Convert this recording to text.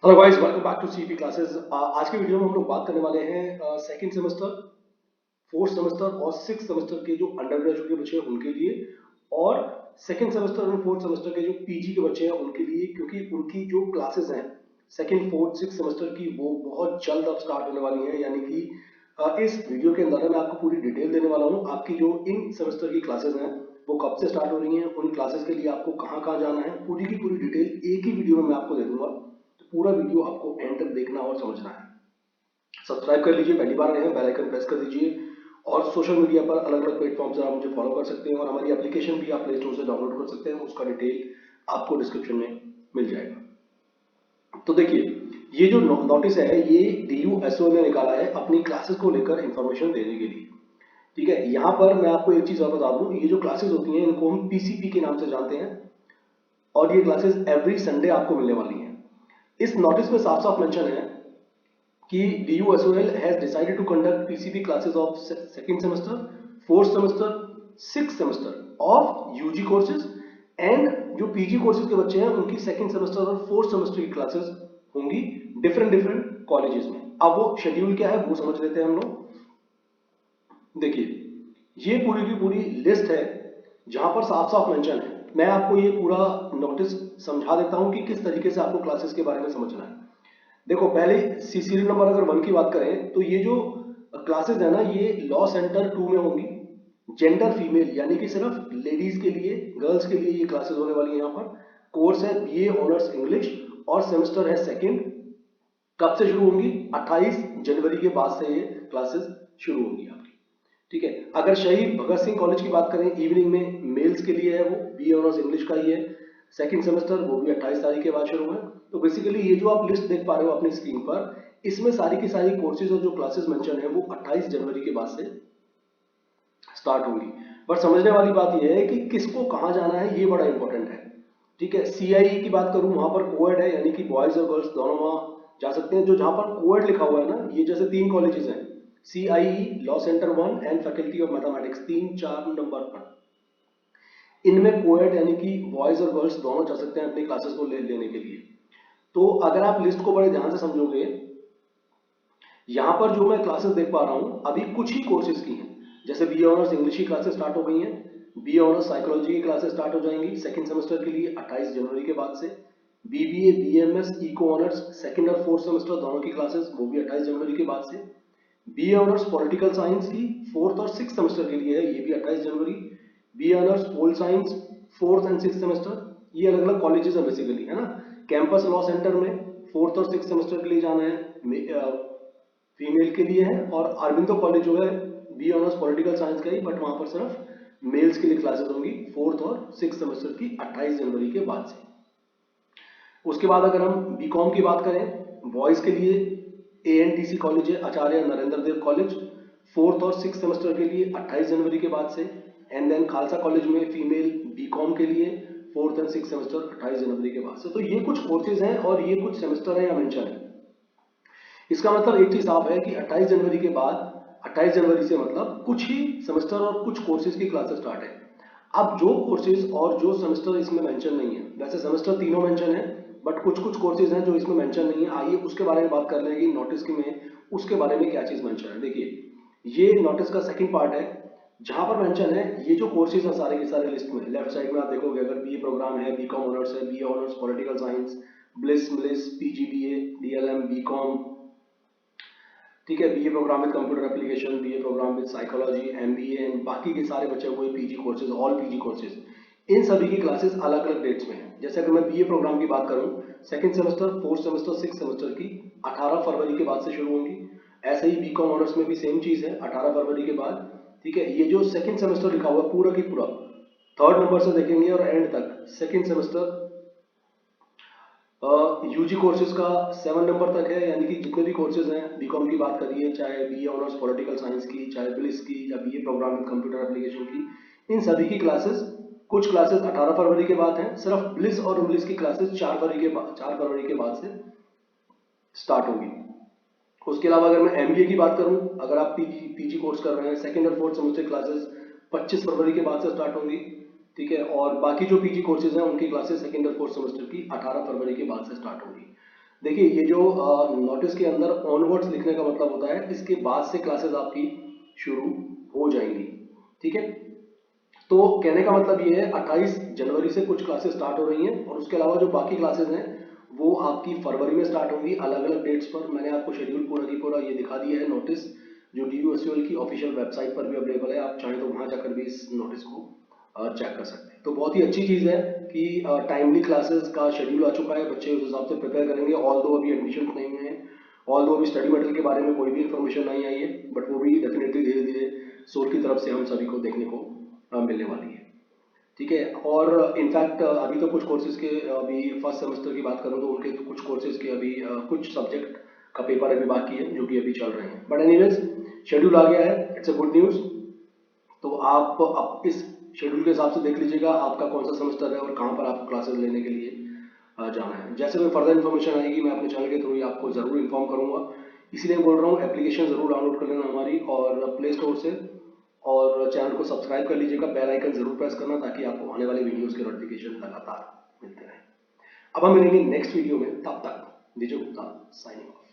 Hello guys, welcome back to CP classes. आज के video में हम लोग बात करने वाले हैं सेकंड सेमेस्टर, फोर्थ सेमेस्टर और सिक्स सेमेस्टर के जो अंडर ग्रेजुएट के बच्चे हैं उनके लिए, और सेकंड सेमेस्टर और फोर्थ सेमेस्टर के जो पीजी के बच्चे हैं उनके लिए, क्योंकि उनकी जो क्लासेस हैं सेकंड फोर्थ सिक्स सेमेस्टर की वो बहुत जल्द अब स्टार्ट होने वाली हैं। यानी कि इस वीडियो के अंदर मैं आपको पूरी डिटेल देने वाला हूँ। आपकी जो इन सेमेस्टर की क्लासेस हैं वो कब से स्टार्ट हो रही हैं, उन क्लासेस के लिए आपको कहाँ कहाँ जाना है, पूरी की पूरी डिटेल एक ही वीडियो में मैं आपको दे दूंगा। तो पूरा वीडियो आपको एंड तक देखना और समझना है। सब्सक्राइब कर लीजिए, पहली बार आए हैं बेल आइकन प्रेस कर दीजिए, और सोशल मीडिया पर अलग अलग प्लेटफॉर्म से आप मुझे फॉलो कर सकते हैं, और हमारी एप्लीकेशन भी आप प्ले स्टोर से डाउनलोड कर सकते हैं, उसका डिटेल आपको डिस्क्रिप्शन में मिल जाएगा। तो देखिए, ये जो नोटिस है ये DUSO ने निकाला है अपनी क्लासेस को लेकर इंफॉर्मेशन देने के लिए। ठीक है, यहाँ पर मैं आपको एक चीज और बता दूं, ये जो क्लासेस होती हैं इनको हम PCP के नाम से जानते हैं, और ये क्लासेस एवरी संडे आपको मिलने वाली हैं। इस नोटिस में साफ साफ मेंशन है कि DUSOL has decided to conduct PCP classes of second semester, fourth semester, sixth semester of UG courses, and जो PG कोर्सेज के बच्चे हैं उनकी सेकंड सेमेस्टर और फोर्थ सेमेस्टर की क्लासेस होंगी डिफरेंट डिफरेंट कॉलेजेस में। अब वो शेड्यूल क्या है वो समझ लेते हैं हम लोग। देखिए, ये पूरी की पूरी लिस्ट है जहां पर साफ साफ मेंशन है। मैं आपको ये पूरा नोटिस समझा देता हूं कि किस तरीके से आपको क्लासेस के बारे में समझना है। देखो, पहले सीरियल नंबर अगर 1 की बात करें तो ये जो क्लासेस है ना ये लॉ सेंटर 2 में होंगी। जेंडर फीमेल यानी कि सिर्फ लेडीज के लिए, गर्ल्स के लिए ये क्लासेस होने वाली है। यहाँ पर कोर्स है BA ऑनर्स इंग्लिश, और सेमेस्टर है सेकंड। कब से शुरू होंगी? 28 जनवरी के बाद से ये क्लासेस शुरू होंगी आपकी। ठीक है, अगर शहीद भगत सिंह कॉलेज की बात करें इवनिंग में, मेल्स के लिए है वो, BA ऑनर्स इंग्लिश का ही है, सेकंड सेमेस्टर, वो भी 28 तारीख के बाद शुरू है। तो बेसिकली ये जो आप लिस्ट देख पा रहे हो अपनी स्क्रीन पर, इसमें सारी की सारी कोर्सेज और जो क्लासेस मेंशन है वो 28 जनवरी के बाद से स्टार्ट होंगी। पर समझने वाली बात यह है कि किसको कहां जाना है, ये बड़ा इंपॉर्टेंट है। ठीक है, CIE की बात करूं, वहां पर कोएड है, यानी कि बॉयज और गर्ल्स दोनों वहां जा सकते हैं। जो जहां पर कोएड लिखा हुआ है ना, ये जैसे 3 कॉलेजेस हैं, CIE, law centre 1 and faculty of mathematics, 3 4 number पर, इनमें कोएड यानी कि बॉयज और गर्ल्स दोनों जा सकते हैं अपनी क्लासेस को लेने के लिए। तो अगर आप लिस्ट को बड़े ध्यान से समझोगे, यहाँ पर जो मैं क्लासेस देख पा रहा हूँ अभी कुछ ही कोर्सेज की हैं। जैसे BA ऑनर्स इंग्लिश की क्लासेस स्टार्ट हो गई हैं, BA ऑनर्स साइकोलॉजी की क्लासेस स्टार्ट हो जाएंगी सेकंड सेमेस्टर के लिए 28 जनवरी के बाद से। BBA BMS eco honours second और फोर्थ सेमेस्टर दोनों की क्लासेस वो भी 28 जनवरी के बाद से। BA ऑनर्स पॉलिटिकल साइंस की फोर्थ और सिक्स सेमेस्टर के लिए है, ये भी 28 जनवरी। BA honours pol science fourth and six semester, ये अलग अलग कॉलेजेस है बेसिकली, है ना। कैंपस लॉ सेंटर में फोर्थ और सिक्स सेमेस्टर के लिए जाना है, फीमेल के लिए है। और अरबिंदो कॉलेज जो है BA ऑनर्स पॉलिटिकल साइंस का ही, बट वहां पर सिर्फ मेल्स के लिए क्लासेस होंगी फोर्थ और सिक्स सेमेस्टर की 28 जनवरी के बाद से। उसके बाद अगर हम BCom की बात करें, बॉयज के लिए ANTC कॉलेज है, आचार्य नरेंद्र देव कॉलेज, फोर्थ और सिक्स सेमेस्टर के लिए 28 जनवरी के बाद से। एंड देन खालसा कॉलेज में फीमेल BCom के लिए फोर्थ एंड सिक्स सेमेस्टर 28 जनवरी के बाद से। तो ये कुछ कोर्सेज हैं और ये कुछ सेमेस्टर है या मेंशन है। इसका मतलब एक चीज साफ है कि 28 जनवरी के बाद, 28 जनवरी से मतलब कुछ ही सेमेस्टर और कुछ कोर्सेज की क्लासेस स्टार्ट है। अब जो कोर्सेज और जो सेमेस्टर इसमें मेंशन नहीं है, वैसे सेमेस्टर तीनों मेंशन है, बट कुछ कुछ कोर्सेज हैं जो इसमें मेंशन नहीं है। आइए उसके बारे में बात कर लें कि नोटिस की में उसके बारे में क्या चीज मेंशन है। देखिए, ये नोटिस का सेकंड पार्ट है जहां पर मेंशन है ये जो कोर्सेज है सारे के सारे लिस्ट में। लेफ्ट साइड में आप देखोगे, अगर BA प्रोग्राम है, BCom ऑनर्स है, BA ऑनर्स पॉलिटिकल साइंस, ब्लिस PGBA DLM BCom, ठीक है, BA programme with computer application, BA programme with psychology, MBA, and बाकी के सारे बचे हुए PG courses, all PG courses, इन सभी की क्लासेस अलग अलग डेट्स में है। जैसे अगर मैं BA प्रोग्राम की बात करूं, second semester, fourth semester, six semester की 18 फरवरी के बाद से शुरू होंगी। ऐसे ही BCom ऑनर्स में भी सेम चीज है, 18 फरवरी के बाद। ठीक है, ये जो सेकंड सेमेस्टर लिखा हुआ पूरा की पूरा थर्ड नंबर से देखेंगे और एंड तक सेकंड सेमेस्टर UG कोर्सेज का 7 नंबर तक है। यानी कि जितने भी कोर्सेज हैं, BCom की बात करिए, चाहे BA ऑनर्स पॉलिटिकल साइंस की, चाहे ब्लिस की, या BA programme with computer application की, इन सभी की क्लासेस, कुछ क्लासेस 18 फरवरी के बाद हैं, सिर्फ ब्लिस और इंग्लिश की क्लासेस 4 फरवरी के बाद से स्टार्ट होगी। उसके अलावा अगर मैं MBA की बात करूं, अगर आप पीजी कोर्स कर रहे हैं, सेकंड और फोर्थ सेमेस्टर क्लासेस 25 फरवरी के बाद से स्टार्ट होंगी। ठीक है, और बाकी जो PG कोर्सेज हैं उनकी क्लासेस सेकंड और फोर्थ सेमेस्टर की 18 फरवरी के बाद से स्टार्ट होगी। देखिए ये जो नोटिस के अंदर ऑनवर्ड्स लिखने का मतलब होता है इसके बाद से क्लासेस आपकी शुरू हो जाएंगी, ठीक है। तो कहने का मतलब ये है 28 जनवरी से कुछ क्लासेस स्टार्ट हो रही हैं और उसके अलावा जो बाकी क्लासेस हैं वो आपकी फरवरी में स्टार्ट होंगी अलग अलग डेट्स पर। मैंने आपको शेड्यूल पूरा की पूरा ये दिखा दिया है नोटिस, जो DUSUL की ऑफिशियल वेबसाइट पर भी अवेलेबल है, आप चाहें तो वहां जाकर भी इस नोटिस को चेक कर सकते हैं। तो बहुत ही अच्छी चीज़ है कि टाइमली क्लासेस का शेड्यूल आ चुका है, बच्चे उस हिसाब से प्रिपेयर करेंगे। ऑल दो अभी एडमिशन नहीं हुए हैं, ऑल दो अभी स्टडी मटेरियल के बारे में कोई भी इन्फॉर्मेशन नहीं आई है, बट वो भी डेफिनेटली धीरे धीरे सोल की तरफ से हम सभी को देखने को मिलने वाली है, ठीक है। और इनफैक्ट अभी तो कुछ कोर्सेज के अभी फर्स्ट सेमेस्टर की बात करूँ तो उनके तो कुछ कोर्सेज के अभी कुछ सब्जेक्ट का पेपर अभी बाकी है जो कि अभी चल रहे हैं, बट एनीवेज शेड्यूल आ गया है, इट्स अ गुड न्यूज़। तो आप इस शेड्यूल के हिसाब से देख लीजिएगा आपका कौन सा सेमेस्टर है और कहाँ पर आपको क्लासेस लेने के लिए जाना है। जैसे कोई फर्दर इन्फॉर्मेशन आएगी मैं अपने चैनल के थ्रू ही आपको ज़रूर इन्फॉर्म करूँगा, इसीलिए बोल रहा हूँ एप्लीकेशन ज़रूर डाउनलोड कर लेना हमारी और प्ले स्टोर से, और चैनल को सब्सक्राइब कर लीजिएगा, बेल आइकन जरूर प्रेस करना ताकि आपको आने वाले वीडियोस के नोटिफिकेशन लगातार मिलते रहें। अब हम मिलेंगे नेक्स्ट वीडियो में, तब तक विजय गुप्ता साइनिंग ऑफ।